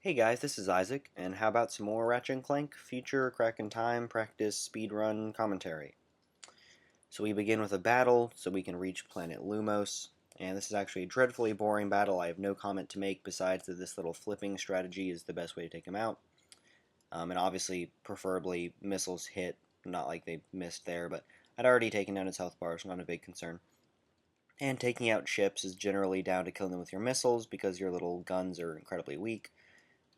Hey guys, this is Isaac, and how about some more Ratchet and Clank future crack in time practice speedrun commentary? So we begin with a battle so we can reach planet Lumos, and this is actually a dreadfully boring battle. I have no comment to make besides that this little flipping strategy is the best way to take him out. And obviously, preferably, missiles hit, not like they missed there, but I'd already taken down his health bar, so not a big concern. And taking out ships is generally down to killing them with your missiles because your little guns are incredibly weak.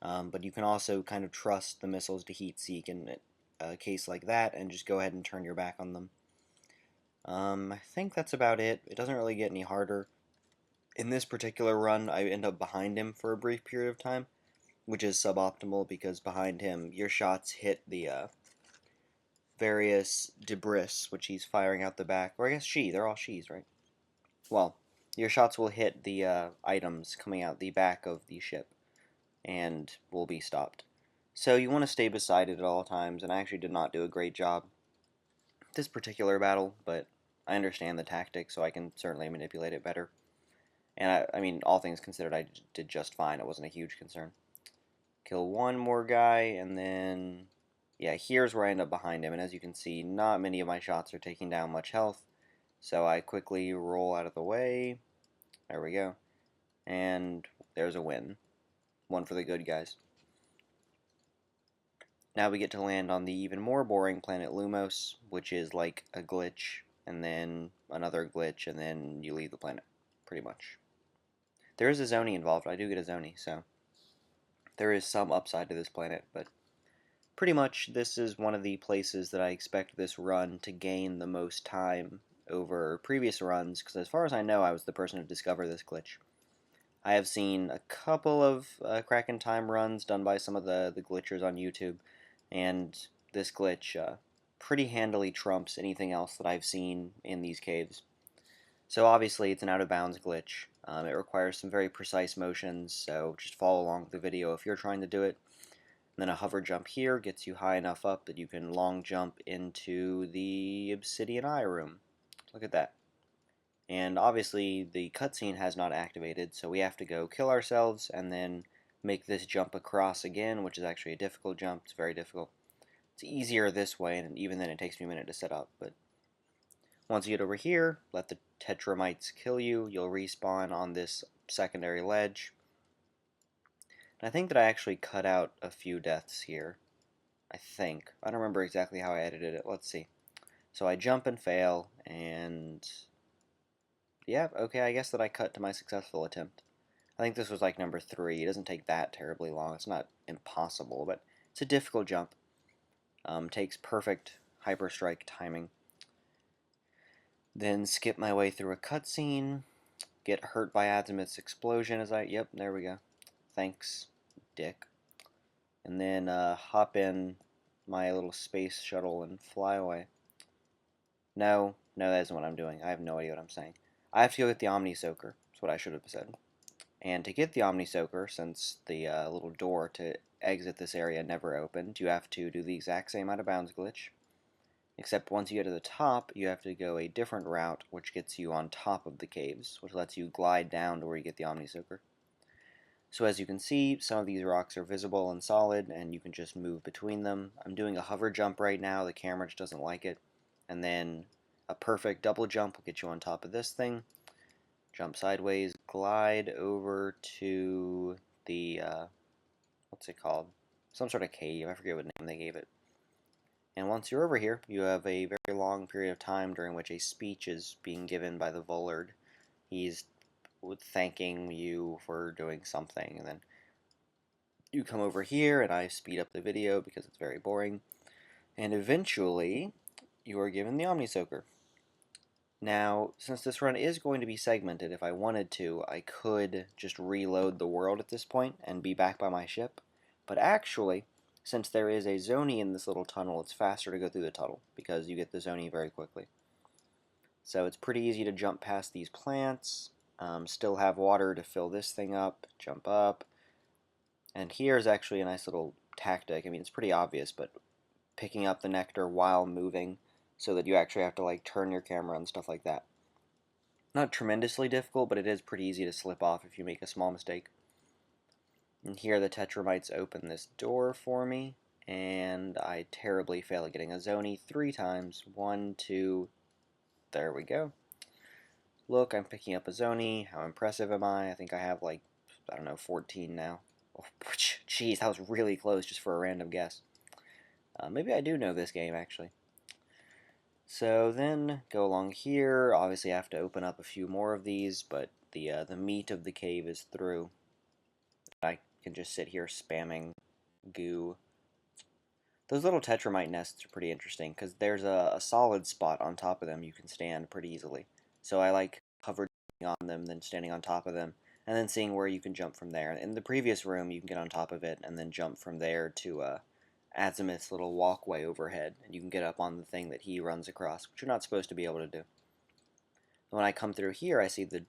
But you can also kind of trust the missiles to heat seek in a case like that and just go ahead and turn your back on them. I think that's about it. It doesn't really get any harder. In this particular run, I end up behind him for a brief period of time, which is suboptimal because behind him, your shots hit the various debris which he's firing out the back. Or I guess they're all she's, right? Well, your shots will hit the items coming out the back of the ship and will be stopped. So you want to stay beside it at all times, and I actually did not do a great job this particular battle, but I understand the tactic, so I can certainly manipulate it better. And I mean, all things considered, I did just fine. It wasn't a huge concern. Kill one more guy, and then, yeah, here's where I end up behind him. And as you can see, not many of my shots are taking down much health, so I quickly roll out of the way. There we go. And there's a win. One for the good guys. Now we get to land on the even more boring planet Lumos, which is like a glitch, and then another glitch, and then you leave the planet, pretty much. There is a zonie involved. I do get a zonie, so there is some upside to this planet, but pretty much this is one of the places that I expect this run to gain the most time over previous runs, because as far as I know, I was the person to discover this glitch. I have seen a couple of crack in time runs done by some of the glitchers on YouTube, and this glitch pretty handily trumps anything else that I've seen in these caves. So obviously it's an out-of-bounds glitch. It requires some very precise motions, so just follow along with the video if you're trying to do it. And then a hover jump here gets you high enough up that you can long jump into the obsidian eye room. Look at that. And obviously the cutscene has not activated, so we have to go kill ourselves and then make this jump across again, which is actually a difficult jump. It's very difficult. It's easier this way, and even then it takes me a minute to set up, but once you get over here, let the tetramites kill you. You'll respawn on this secondary ledge. And I think that I actually cut out a few deaths here. I think. I don't remember exactly how I edited it. Let's see. So I jump and fail, and yeah, okay, I guess that I cut to my successful attempt. I think this was like number 3. It doesn't take that terribly long. It's not impossible, but it's a difficult jump. Takes perfect hyperstrike timing. Then skip my way through a cutscene. Get hurt by Azimuth's explosion as I... Yep, there we go. Thanks, dick. And then hop in my little space shuttle and fly away. No, that isn't what I'm doing. I have no idea what I'm saying. I have to go get the Omni Soaker. That's what I should have said. And to get the Omni Soaker, since the little door to exit this area never opened, you have to do the exact same out of bounds glitch. Except once you get to the top, you have to go a different route, which gets you on top of the caves, which lets you glide down to where you get the Omni Soaker. So as you can see, some of these rocks are visible and solid, and you can just move between them. I'm doing a hover jump right now. The camera just doesn't like it. And then a perfect double jump will get you on top of this thing. Jump sideways, glide over to the, what's it called? Some sort of cave. I forget what name they gave it. And once you're over here, you have a very long period of time during which a speech is being given by the Volard. He's thanking you for doing something, and then you come over here, and I speed up the video because it's very boring. And eventually, you are given the Omni Soaker. Now, since this run is going to be segmented, if I wanted to, I could just reload the world at this point and be back by my ship. But actually, since there is a zonie in this little tunnel, it's faster to go through the tunnel because you get the zonie very quickly. So it's pretty easy to jump past these plants, still have water to fill this thing up, jump up. And here's actually a nice little tactic. I mean, it's pretty obvious, but picking up the nectar while moving so that you actually have to like turn your camera and stuff like that. Not tremendously difficult, but it is pretty easy to slip off if you make a small mistake. And here the Tetramites open this door for me, and I terribly fail at getting a Zoni 3 times. 1, 2, there we go. Look, I'm picking up a Zoni. How impressive am I? I think I have like, I don't know, 14 now. Oh, jeez, that was really close just for a random guess. Maybe I do know this game, actually. So then, go along here. Obviously, I have to open up a few more of these, but the meat of the cave is through. I can just sit here spamming goo. Those little tetramite nests are pretty interesting, because there's a solid spot on top of them you can stand pretty easily. So I like hovering on them, then standing on top of them, and then seeing where you can jump from there. In the previous room, you can get on top of it, and then jump from there to ACiT's little walkway overhead, and you can get up on the thing that he runs across, which you're not supposed to be able to do. When I come through here, I see the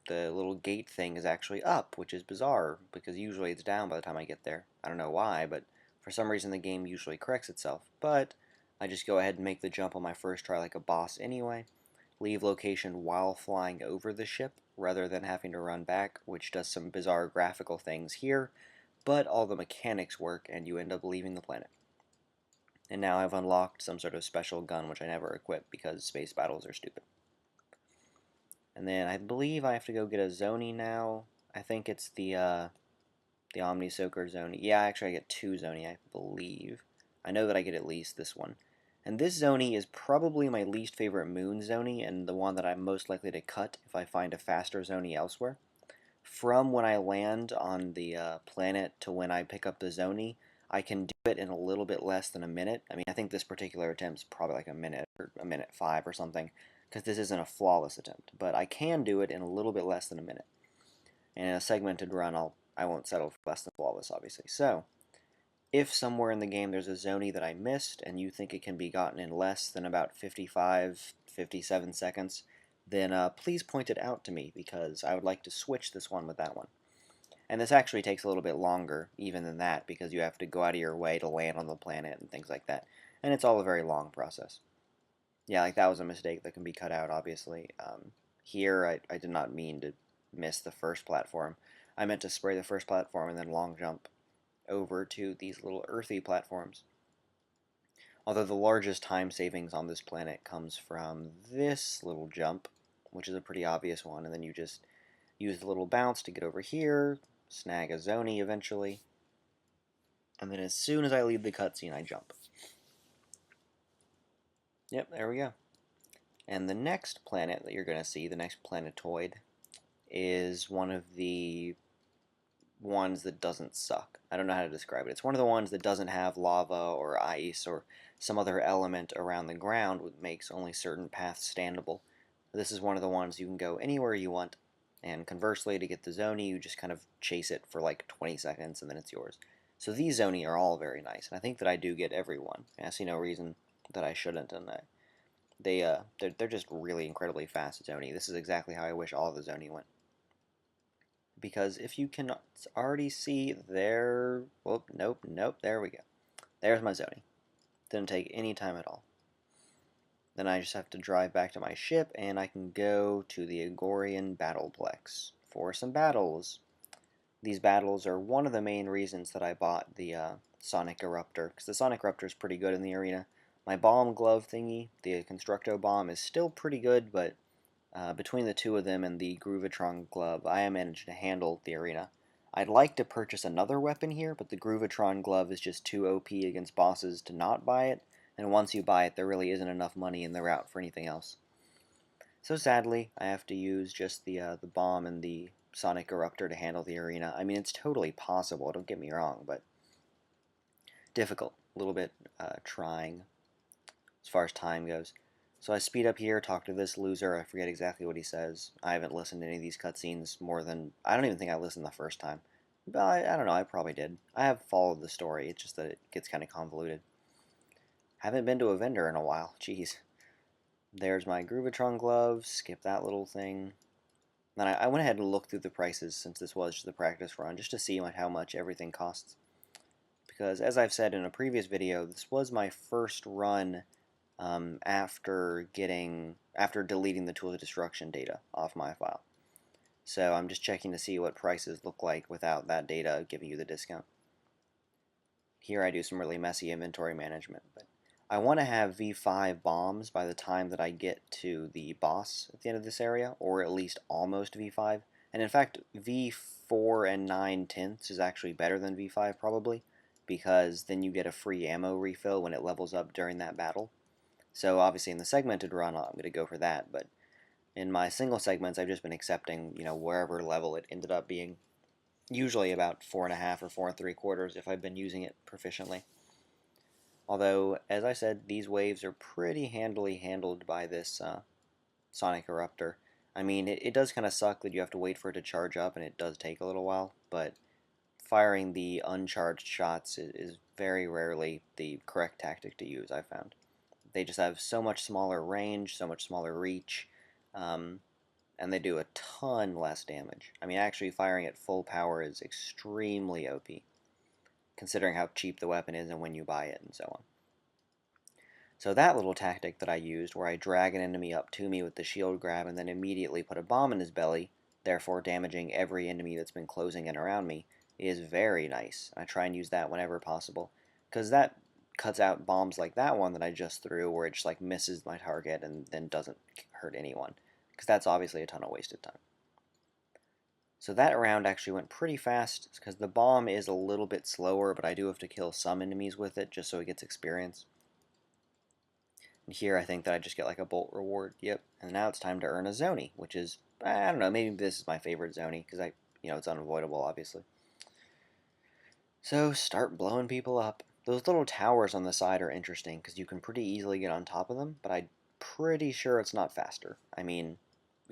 little gate thing is actually up, which is bizarre, because usually it's down by the time I get there. I don't know why, but for some reason the game usually corrects itself. But I just go ahead and make the jump on my first try like a boss anyway. Leave location while flying over the ship, rather than having to run back, which does some bizarre graphical things here, but all the mechanics work, and you end up leaving the planet. And now I've unlocked some sort of special gun, which I never equip because space battles are stupid. And then I believe I have to go get a Zoni now. I think it's the Omni Soaker Zoni. Yeah, actually I get 2 Zoni, I believe. I know that I get at least this one. And this Zoni is probably my least favorite Moon Zoni, and the one that I'm most likely to cut if I find a faster Zoni elsewhere. From when I land on the planet to when I pick up the Zoni, I can do it in a little bit less than a minute. I mean, I think this particular attempt is probably like a minute or a minute 5 or something, because this isn't a flawless attempt. But I can do it in a little bit less than a minute. And in a segmented run, I won't settle for less than flawless, obviously. So, if somewhere in the game there's a Zoni that I missed, and you think it can be gotten in less than about 55, 57 seconds, then please point it out to me, because I would like to switch this one with that one. And this actually takes a little bit longer, even than that, because you have to go out of your way to land on the planet and things like that. And it's all a very long process. Yeah, like that was a mistake that can be cut out, obviously. Here, I did not mean to miss the first platform. I meant to spray the first platform and then long jump over to these little earthy platforms. Although the largest time savings on this planet comes from this little jump, which is a pretty obvious one, and then you just use the little bounce to get over here, snag a Zoni eventually, and then as soon as I leave the cutscene, I jump. Yep, there we go. And the next planet that you're going to see, the next planetoid, is one of the ones that doesn't suck. I don't know how to describe it. It's one of the ones that doesn't have lava or ice or some other element around the ground that makes only certain paths standable. This is one of the ones you can go anywhere you want, and conversely, to get the Zoni, you just kind of chase it for like 20 seconds and then it's yours. So these Zoni are all very nice, and I think that I do get every one. I see no reason that I shouldn't, and they're just really incredibly fast Zoni. This is exactly how I wish all of the Zoni went. Because if you can already see there, well, nope, there we go. There's my Zoni. Didn't take any time at all. Then I just have to drive back to my ship, and I can go to the Agorian Battleplex for some battles. These battles are one of the main reasons that I bought the Sonic Eruptor, because the Sonic Eruptor is pretty good in the arena. My bomb glove thingy, the Constructo bomb, is still pretty good, but between the two of them and the Groovatron glove, I am managed to handle the arena. I'd like to purchase another weapon here, but the Groovatron glove is just too OP against bosses to not buy it, and once you buy it, there really isn't enough money in the route for anything else. So sadly, I have to use just the bomb and the Sonic Eruptor to handle the arena. I mean, it's totally possible, don't get me wrong, but difficult, a little bit trying as far as time goes. So I speed up here, talk to this loser, I forget exactly what he says. I haven't listened to any of these cutscenes more than, I don't even think I listened the first time. But I don't know, I probably did. I have followed the story, it's just that it gets kind of convoluted. Haven't been to a vendor in a while, jeez. There's my Groovatron glove, skip that little thing. Then I went ahead and looked through the prices, since this was just the practice run, just to see how much everything costs. Because as I've said in a previous video, this was my first run after deleting the Tools of Destruction data off my file. So I'm just checking to see what prices look like without that data giving you the discount. Here I do some really messy inventory management, but I want to have V5 bombs by the time that I get to the boss at the end of this area, or at least almost V5. And in fact, V4 and 9/10 is actually better than V5 probably, because then you get a free ammo refill when it levels up during that battle. So obviously in the segmented run, I'm going to go for that, but in my single segments, I've just been accepting, wherever level it ended up being. Usually about 4.5 or 4 3/4 if I've been using it proficiently. Although, as I said, these waves are pretty handily handled by this Sonic Eruptor. I mean, it does kind of suck that you have to wait for it to charge up, and it does take a little while, but firing the uncharged shots is very rarely the correct tactic to use, I've found. They just have so much smaller range, so much smaller reach, and they do a ton less damage. I mean, actually firing at full power is extremely OP, considering how cheap the weapon is and when you buy it and so on. So that little tactic that I used, where I drag an enemy up to me with the shield grab and then immediately put a bomb in his belly, therefore damaging every enemy that's been closing in around me, is very nice. I try and use that whenever possible, because that cuts out bombs like that one that I just threw, where it just like misses my target and then doesn't hurt anyone, because that's obviously a ton of wasted time. So that round actually went pretty fast, because the bomb is a little bit slower, but I do have to kill some enemies with it just so it gets experience. And here I think that I just get like a bolt reward. Yep. And now it's time to earn a Zoni, which is, I don't know, maybe this is my favorite Zoni, because it's unavoidable, obviously. So start blowing people up. Those little towers on the side are interesting, because you can pretty easily get on top of them, but I'm pretty sure it's not faster. I mean,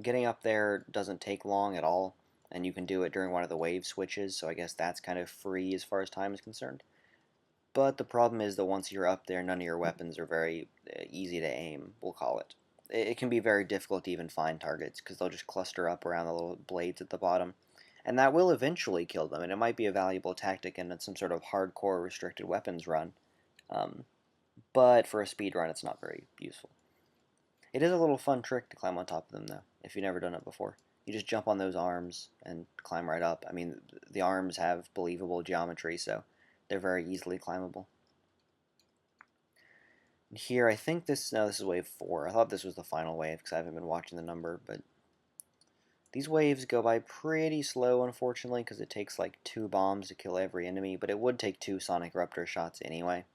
getting up there doesn't take long at all, and you can do it during one of the wave switches, so I guess that's kind of free as far as time is concerned. But the problem is that once you're up there, none of your weapons are very easy to aim, we'll call it. It can be very difficult to even find targets, because they'll just cluster up around the little blades at the bottom. And that will eventually kill them, and it might be a valuable tactic in some sort of hardcore restricted weapons run. But for a speed run, it's not very useful. It is a little fun trick to climb on top of them, though, if you've never done it before. You just jump on those arms and climb right up. I mean, the arms have believable geometry, so they're very easily climbable. And here, I think this is wave 4. I thought this was the final wave because I haven't been watching the number, but these waves go by pretty slow, unfortunately, because it takes like 2 bombs to kill every enemy, but it would take 2 Sonic Raptor shots anyway.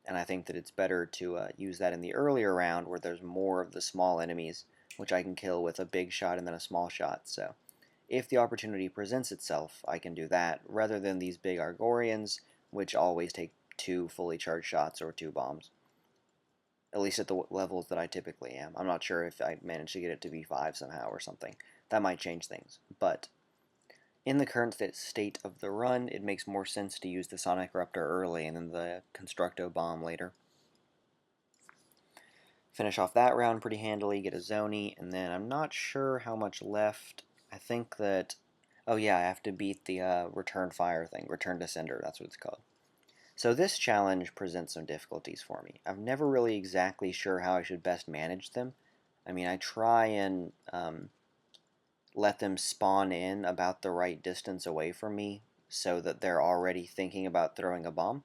And I think that it's better to use that in the earlier round where there's more of the small enemies, which I can kill with a big shot and then a small shot. So if the opportunity presents itself, I can do that, rather than these big Argorians, which always take 2 fully charged shots or 2 bombs. At least at the levels that I typically am. I'm not sure if I manage to get it to V5 somehow or something. That might change things. But in the current state of the run, it makes more sense to use the Sonic Raptor early and then the Constructo Bomb later. Finish off that round pretty handily, get a Zoni, and then I'm not sure how much left. I think that, oh yeah, I have to beat the Return Fire thing, Return to Cinder, that's what it's called. So this challenge presents some difficulties for me. I'm never really exactly sure how I should best manage them. I mean, I try and let them spawn in about the right distance away from me so that they're already thinking about throwing a bomb.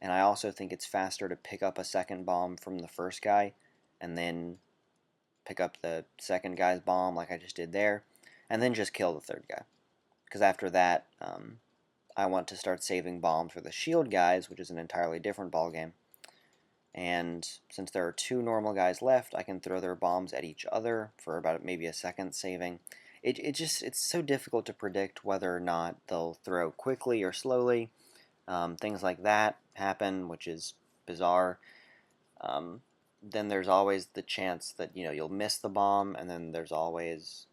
And I also think it's faster to pick up a second bomb from the first guy and then pick up the second guy's bomb like I just did there, and then just kill the third guy. Because after that, I want to start saving bombs for the shield guys, which is an entirely different ballgame. And since there are 2 normal guys left, I can throw their bombs at each other for about maybe a second saving. It's so difficult to predict whether or not they'll throw quickly or slowly. Things like that happen, which is bizarre. Then there's always the chance that you'll miss the bomb, and then there's always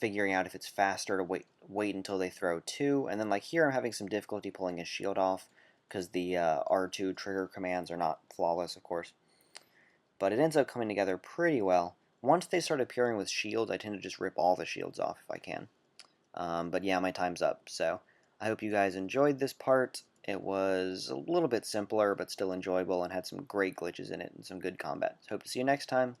figuring out if it's faster to wait until they throw 2. And then like here, I'm having some difficulty pulling his shield off because the R2 trigger commands are not flawless, of course. But it ends up coming together pretty well. Once they start appearing with shields, I tend to just rip all the shields off if I can. But yeah, my time's up. So I hope you guys enjoyed this part. It was a little bit simpler, but still enjoyable, and had some great glitches in it and some good combat. So hope to see you next time.